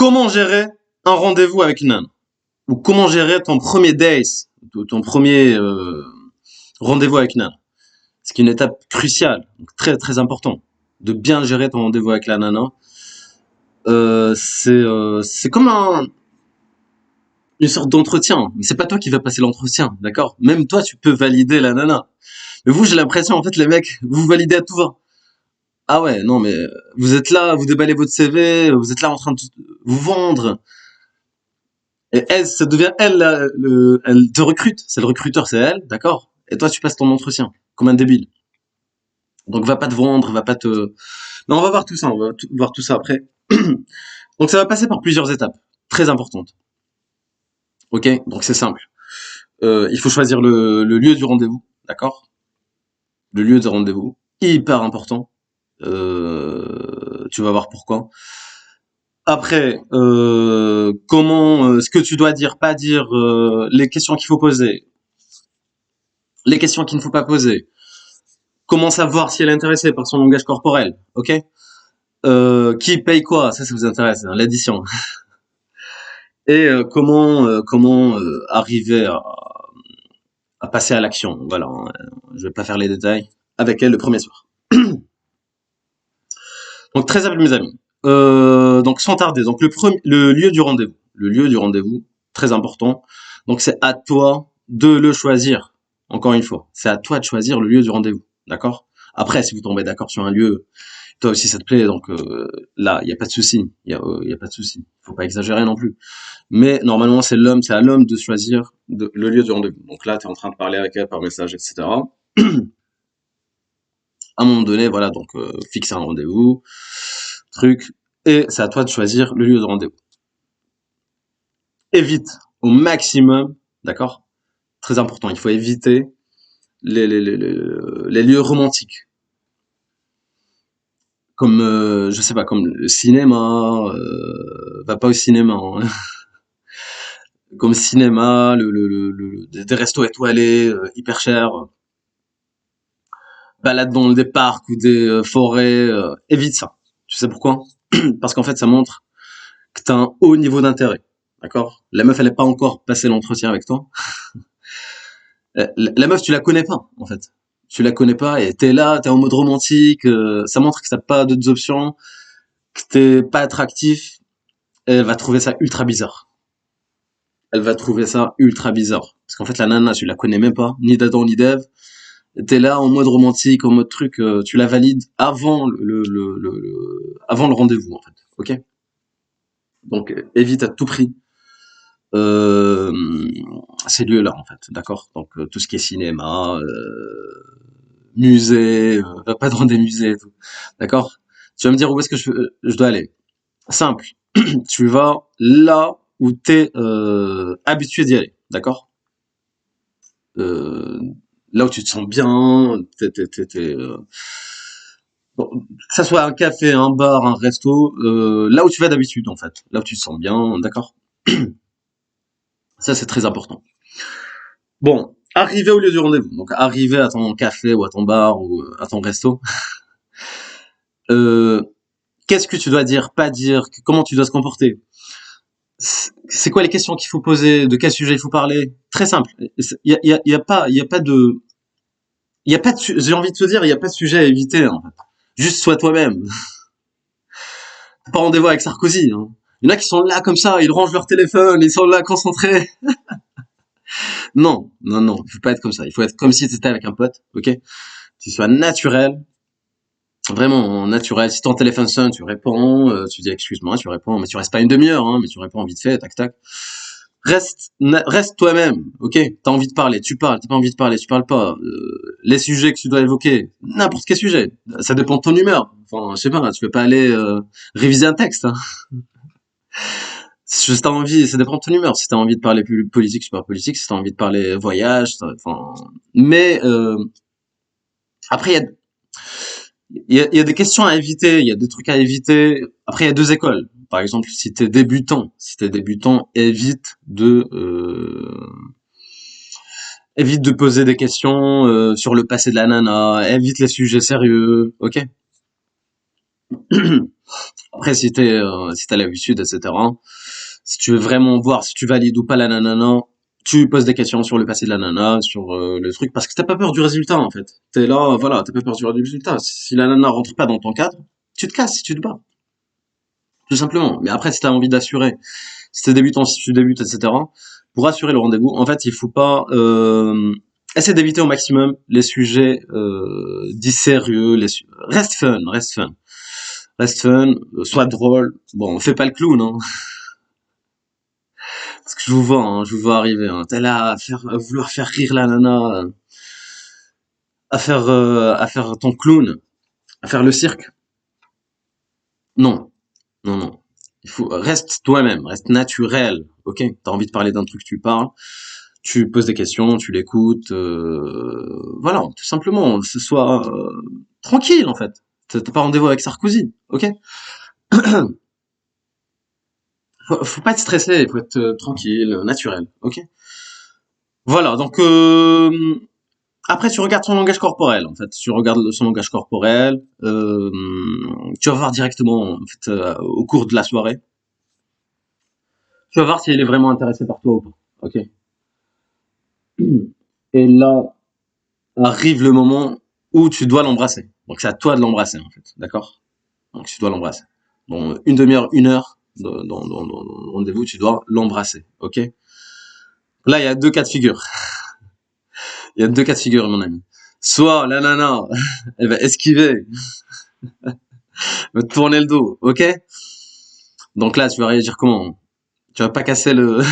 comment gérer un rendez-vous avec une nana? Ou comment gérer ton premier date, ton premier rendez-vous avec une nana? C'est une étape cruciale, donc très très important, de bien gérer ton rendez-vous avec la nana. C'est comme une sorte d'entretien, mais c'est pas toi qui vas passer l'entretien, d'accord? Même toi, tu peux valider la nana. Mais vous, j'ai l'impression, en fait, les mecs, vous validez à tout va. Ah ouais, non, mais vous êtes là, vous déballez votre CV, vous êtes là en train de vous vendre. Et elle, ça devient elle, elle te recrute. C'est le recruteur, c'est elle, d'accord? Et toi, tu passes ton entretien, comme un débile. Donc, va pas te vendre, va pas te... Non, on va voir tout ça, on va voir tout ça après. Donc, ça va passer par plusieurs étapes, très importantes. Ok? Donc, c'est simple. Il faut choisir le lieu du rendez-vous, d'accord? Le lieu de rendez-vous, hyper important. Tu vas voir pourquoi. Après, comment, ce que tu dois dire, pas dire, les questions qu'il faut poser, les questions qu'il ne faut pas poser. Comment savoir si elle est intéressée par son langage corporel, ok? Qui paye quoi, ça vous intéresse, hein, l'addition. Et comment arriver à passer à l'action. Voilà, hein. Je vais pas faire les détails avec elle le premier soir. Donc très simple mes amis. Donc sans tarder, donc le lieu du rendez-vous. Le lieu du rendez-vous, très important. Donc c'est à toi de le choisir. Encore une fois, c'est à toi de choisir le lieu du rendez-vous. D'accord? Après, si vous tombez d'accord sur un lieu, toi aussi ça te plaît, donc là, il y a pas de souci. Il y a pas de souci. Faut pas exagérer non plus. Mais normalement, c'est à l'homme de choisir le lieu du rendez-vous. Donc là, tu es en train de parler avec elle par message, etc. À un moment donné, voilà, donc fixer un rendez-vous, truc, et c'est à toi de choisir le lieu de rendez-vous. Évite au maximum, d'accord? Très important, il faut éviter les lieux romantiques, comme je sais pas, comme le cinéma, va pas au cinéma, hein. Comme cinéma, des restos étoilés hyper chers, balade dans des parcs ou des forêts, évite ça. Tu sais pourquoi? Parce qu'en fait, ça montre que tu as un haut niveau d'intérêt. D'accord? La meuf, elle n'est pas encore passé l'entretien avec toi. La meuf, tu la connais pas, en fait. Tu la connais pas et t'es là, t'es en mode romantique. Ça montre que t'as pas d'autres options, que t'es pas attractif. Et elle va trouver ça ultra bizarre. Elle va trouver ça ultra bizarre. Parce qu'en fait, la nana, tu la connais même pas, ni d'Adam ni d'Ève. T'es là en mode romantique, en mode truc, tu la valides avant avant le rendez-vous, en fait. Ok? Donc, évite à tout prix euh, ces lieux-là, en fait. D'accord? Donc, tout ce qui est cinéma, musée, va pas dans des musées et tout. D'accord? Tu vas me dire où est-ce que je dois aller. Simple. Tu vas là où t'es habitué d'y aller. D'accord? Euh, Là où tu te sens bien, bon, que ça soit un café, un bar, un resto, là où tu vas d'habitude en fait, là où tu te sens bien, d'accord? Ça c'est très important. Bon, arriver au lieu du rendez-vous, donc arriver à ton café ou à ton bar ou à ton resto. Euh, Qu'est-ce que tu dois dire, pas dire, comment tu dois se comporter? C'est quoi les questions qu'il faut poser, de quel sujet il faut parler? Très simple. Il y a pas de, j'ai envie de te dire, il y a pas de sujet à éviter en fait. Juste sois toi-même. Pas rendez-vous avec Sarkozy, hein. Il y en a qui sont là comme ça, ils rangent leur téléphone, ils sont là concentrés. Non, non, non, il faut pas être comme ça. Il faut être comme si tu étais avec un pote, ok? Tu sois naturel, vraiment naturel. Si ton téléphone sonne, tu réponds, tu dis excuse-moi, tu réponds, mais tu restes pas une demi-heure, hein, mais tu réponds vite fait, tac tac. Reste toi-même, ok? T'as envie de parler, tu parles. T'as pas envie de parler, tu parles pas. Les sujets que tu dois évoquer, n'importe quel sujet. Ça dépend de ton humeur. Enfin, je sais pas, tu peux pas aller réviser un texte, hein. Si t'as envie, ça dépend de ton humeur. Si t'as envie de parler plus politique, tu parles politique. Si t'as envie de parler voyage, enfin. Mais après, il y a des questions à éviter, il y a des trucs à éviter. Après, il y a deux écoles. Par exemple, si t'es débutant, évite de poser des questions sur le passé de la nana, évite les sujets sérieux, ok? Après, si t'as l'habitude, etc. Si tu veux vraiment voir si tu valides ou pas la nana, tu poses des questions sur le passé de la nana, sur le truc, parce que t'as pas peur du résultat, en fait. T'es là, voilà, t'as pas peur du résultat. Si la nana rentre pas dans ton cadre, tu te casses, tu te bats. Tout simplement. Mais après, si t'as envie d'assurer, si t'es débutant, si tu débutes, etc., pour assurer le rendez-vous, en fait, il faut pas essayer d'éviter au maximum les sujets dits sérieux, reste fun, reste fun, sois drôle. Bon, fais pas le clown, hein, parce que je vous vois arriver. Hein. T'es là à vouloir faire rire la nana, à faire ton clown, à faire le cirque. Non, non, non. Il faut reste toi-même, reste naturel. Ok, t'as envie de parler d'un truc, tu parles. Tu poses des questions, tu l'écoutes, voilà, tout simplement, ce soit tranquille en fait. T'as pas rendez-vous avec Sarkozy, ok? Faut pas être stressé, faut être tranquille, naturel, ok? Voilà, donc après tu regardes son langage corporel en fait, tu regardes son langage corporel, tu vas voir directement en fait au cours de la soirée, tu vas voir si elle est vraiment intéressée par toi ou pas, ok? Et là arrive le moment où tu dois l'embrasser. Donc c'est à toi de l'embrasser en fait, d'accord? Donc tu dois l'embrasser. Dans une demi-heure, une heure dans le rendez-vous, tu dois l'embrasser, ok? Là, il y a deux cas de figure. Il y a deux cas de figure, mon ami. Soit la nana, elle va esquiver, va te tourner le dos, ok? Donc là, tu vas réagir comment? Tu vas pas casser le...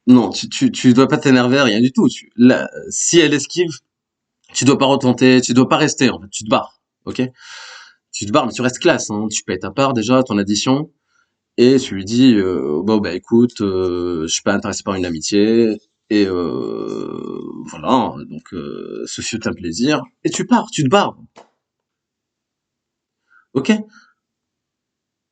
Non, tu dois pas t'énerver, rien du tout. Là, si elle esquive, tu dois pas retenter, tu dois pas rester, en fait, tu te barres, ok? Tu te barres, mais tu restes classe, hein. Tu payes ta part déjà, ton addition, et tu lui dis bon bah écoute je suis pas intéressé par une amitié et voilà donc ce fut un plaisir et tu pars tu te barres, ok,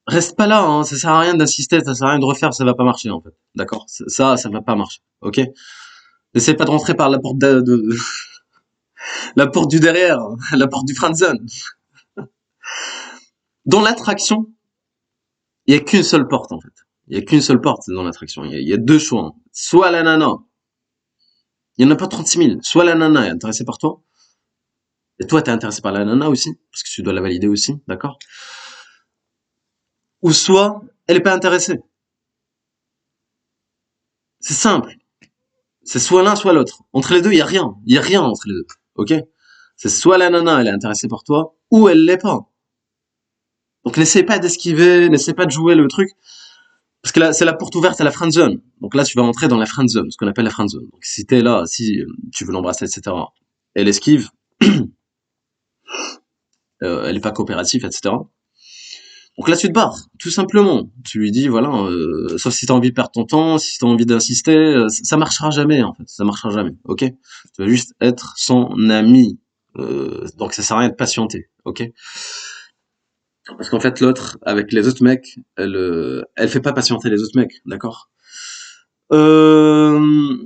reste pas là hein, ça sert à rien d'insister, ça sert à rien de refaire, ça va pas marcher en fait, d'accord, ça va pas marcher, ok, n'essaie pas de rentrer par la porte la porte du derrière, hein, la porte du friendzone. Dans l'attraction il y a qu'une seule porte en fait, il y a qu'une seule porte dans l'attraction, il y a deux choix, hein. Soit la nana, il y en a pas 36 000, soit la nana est intéressée par toi. Et toi, t'es intéressé par la nana aussi, parce que tu dois la valider aussi, d'accord? Ou soit, elle est pas intéressée. C'est simple. C'est soit l'un, soit l'autre. Entre les deux, il y a rien. Il y a rien entre les deux. Ok? C'est soit la nana, elle est intéressée par toi, ou elle l'est pas. Donc n'essaie pas d'esquiver, n'essaie pas de jouer le truc, parce que là, c'est la porte ouverte à la friend zone. Donc là, tu vas entrer dans la friend zone, ce qu'on appelle la friend zone. Donc si t'es là, si tu veux l'embrasser, etc., elle esquive, elle est pas coopérative, etc. Donc là, tu te barres, tout simplement. Tu lui dis, voilà, sauf si t'as envie de perdre ton temps, si t'as envie d'insister, ça marchera jamais, en fait. Ça marchera jamais, ok? Tu vas juste être son ami. Donc ça sert à rien de patienter, ok? Parce qu'en fait, l'autre, avec les autres mecs, elle fait pas patienter les autres mecs, d'accord? Euh,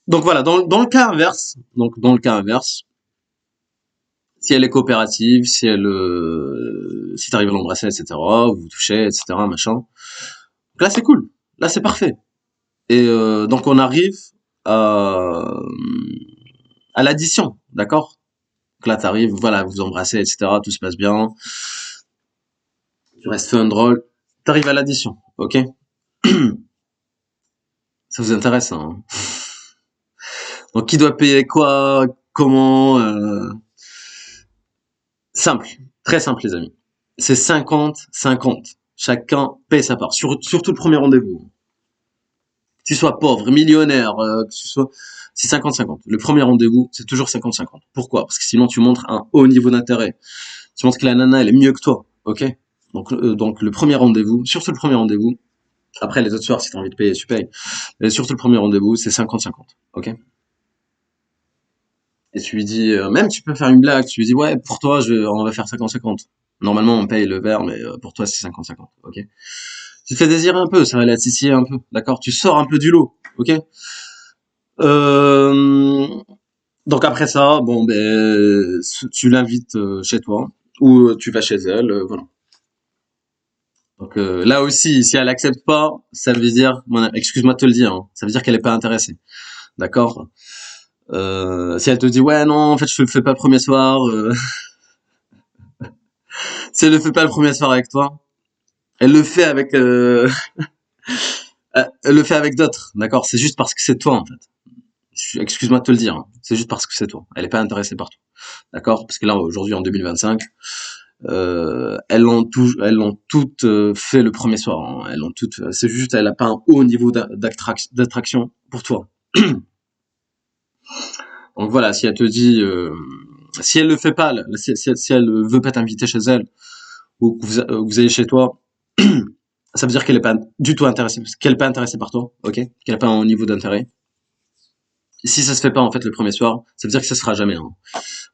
donc voilà, dans le cas inverse, donc dans le cas inverse, si elle est coopérative, si t'arrives à l'embrasser, etc., vous vous touchez, etc., machin, donc là c'est cool, là c'est parfait. Et donc on arrive à, à l'addition, d'accord? Donc là t'arrives, voilà, vous embrassez, etc., tout se passe bien, tu restes fun, drôle, t'arrives à l'addition, ok? Ça vous intéresse, hein? Donc qui doit payer quoi, comment, simple, très simple les amis. C'est 50-50. Chacun paye sa part, surtout le premier rendez-vous. Que tu sois pauvre, millionnaire, que tu sois... C'est 50-50. Le premier rendez-vous, c'est toujours 50-50. Pourquoi? Parce que sinon, tu montres un haut niveau d'intérêt. Tu montres que la nana, elle est mieux que toi. Ok? Donc le premier rendez-vous, surtout le premier rendez-vous, après les autres soirs, si t'as envie de payer, tu payes. Mais surtout le premier rendez-vous, c'est 50-50. Ok? Et tu lui dis, même tu peux faire une blague, tu lui dis, ouais, pour toi, on va faire 50-50. Normalement, on paye le verre, mais pour toi, c'est 50-50. Ok? Tu te fais désirer un peu, ça va la titiller un peu. D'accord? Tu sors un peu du lot. Ok? Euh, Donc après ça, bon, ben, tu l'invites chez toi ou tu vas chez elle, voilà. Donc là aussi, si elle accepte pas, ça veut dire, excuse-moi de te le dire, hein, ça veut dire qu'elle est pas intéressée, d'accord? Si elle te dit ouais non, en fait je le fais pas le premier soir, si elle le fait pas le premier soir avec toi, elle le fait avec, elle le fait avec d'autres, d'accord? C'est juste parce que c'est toi en fait. Excuse-moi de te le dire, hein, c'est juste parce que c'est toi. Elle est pas intéressée par toi, d'accord? Parce que là aujourd'hui en 2025. Elles l'ont toutes fait le premier soir, hein. Elles l'ont toutes. C'est juste, elle a pas un haut niveau d'attraction pour toi. Donc voilà, si elle te dit, si elle le fait pas, si elle veut pas t'inviter chez elle ou que vous allez chez toi, ça veut dire qu'elle est pas du tout intéressée, qu'elle est pas intéressée par toi, ok? Qu'elle a pas un haut niveau d'intérêt. Et si ça se fait pas en fait le premier soir, ça veut dire que ça se fera jamais, hein.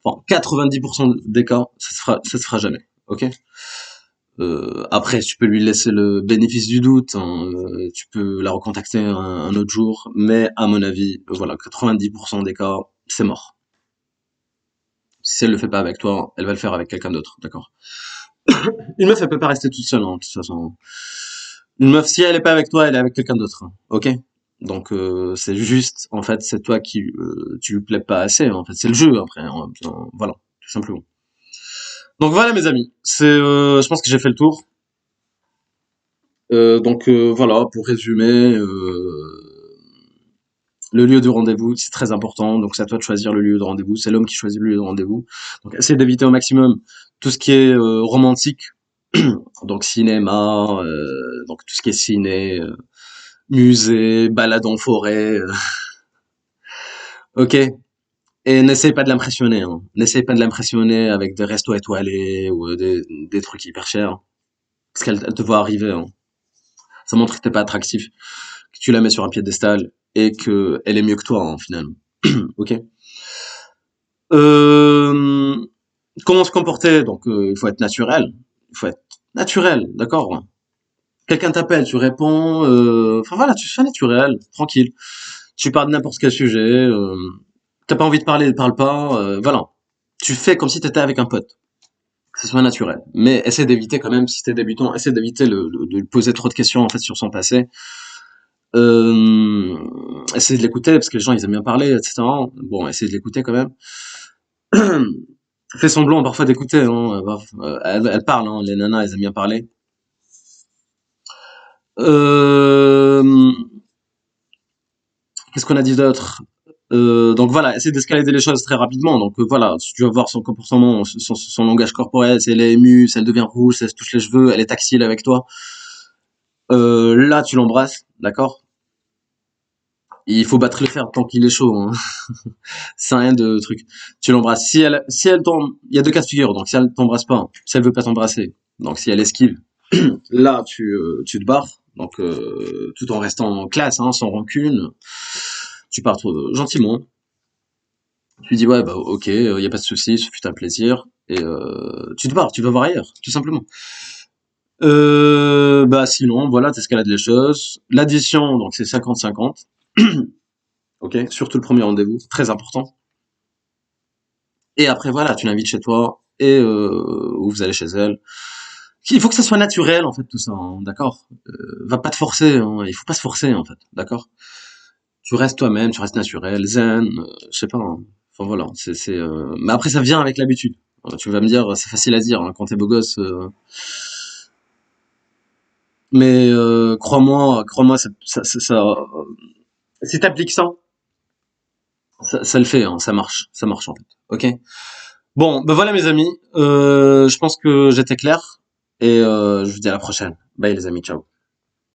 Enfin, 90% des cas, ça se fera jamais, ok? Après, tu peux lui laisser le bénéfice du doute, hein, tu peux la recontacter un autre jour, mais à mon avis, voilà, 90% des cas, c'est mort. Si elle le fait pas avec toi, elle va le faire avec quelqu'un d'autre, d'accord? Une meuf, elle peut pas rester toute seule, hein, de toute façon. Une meuf, si elle est pas avec toi, elle est avec quelqu'un d'autre, hein, ok? Donc c'est juste, en fait, c'est toi qui tu lui plais pas assez, en fait, c'est le jeu après, hein, voilà, tout simplement. Donc voilà, mes amis, je pense que j'ai fait le tour. Donc voilà, pour résumer, le lieu de rendez-vous, c'est très important. Donc c'est à toi de choisir le lieu de rendez-vous. C'est l'homme qui choisit le lieu de rendez-vous. Donc essaie d'éviter au maximum tout ce qui est romantique. Donc cinéma, donc tout ce qui est ciné, musée, balade en forêt. Ok. Et n'essaie pas de l'impressionner. Hein. N'essaie pas de l'impressionner avec des restos étoilés ou des trucs hyper chers. Parce qu'elle te voit arriver. Hein. Ça montre que t'es pas attractif. Que tu la mets sur un piédestal et que elle est mieux que toi, hein, finalement. Ok. Euh, Comment se comporter? Donc, il faut être naturel. Il faut être naturel, d'accord? Quelqu'un t'appelle, tu réponds. Enfin voilà, tu fais naturel, tranquille. Tu parles de n'importe quel sujet. T'as pas envie de parler, parle pas. Voilà. Tu fais comme si t'étais avec un pote. Que ce soit naturel. Mais essaie d'éviter quand même, si t'es débutant, essaie d'éviter de lui poser trop de questions en fait sur son passé. Essaie de l'écouter parce que les gens ils aiment bien parler, etc. Bon, essaie de l'écouter quand même. Fais semblant parfois d'écouter, hein. Elle parle, hein. Les nanas elles aiment bien parler. Euh, Qu'est-ce qu'on a dit d'autre? Donc voilà, essaie d'escalader les choses très rapidement. Donc voilà, si tu vas voir son comportement, son langage corporel, si elle est émue, si elle devient rouge, si elle se touche les cheveux, elle est tactile avec toi. Là, tu l'embrasses, d'accord? Il faut battre le fer tant qu'il est chaud, hein. C'est rien de truc. Tu l'embrasses. Si elle tombe, il y a deux cas de figure. Donc si elle t'embrasse pas, si elle veut pas t'embrasser, donc si elle esquive, là tu te barres. Donc tout en restant en classe, hein, sans rancune, tu pars gentiment. Tu dis ouais bah ok, y a pas de souci, ce fut un plaisir et tu te barres, tu vas voir ailleurs, tout simplement. Bah sinon voilà, t'escalades les choses. L'addition donc c'est 50-50, ok, surtout le premier rendez-vous, très important. Et après voilà, tu l'invites chez toi et ou vous allez chez elle. Il faut que ça soit naturel en fait tout ça, hein, d'accord. Va pas te forcer, hein, il faut pas se forcer en fait, d'accord. Tu restes toi-même, tu restes naturel, zen, je sais pas. Hein. Enfin voilà, mais après ça vient avec l'habitude. Tu vas me dire, c'est facile à dire hein, quand t'es beau gosse, mais crois-moi, si t'appliques ça, ça le fait, hein, ça marche en fait. Ok. Bon, ben voilà mes amis, je pense que j'étais clair et je vous dis à la prochaine. Bye les amis, ciao.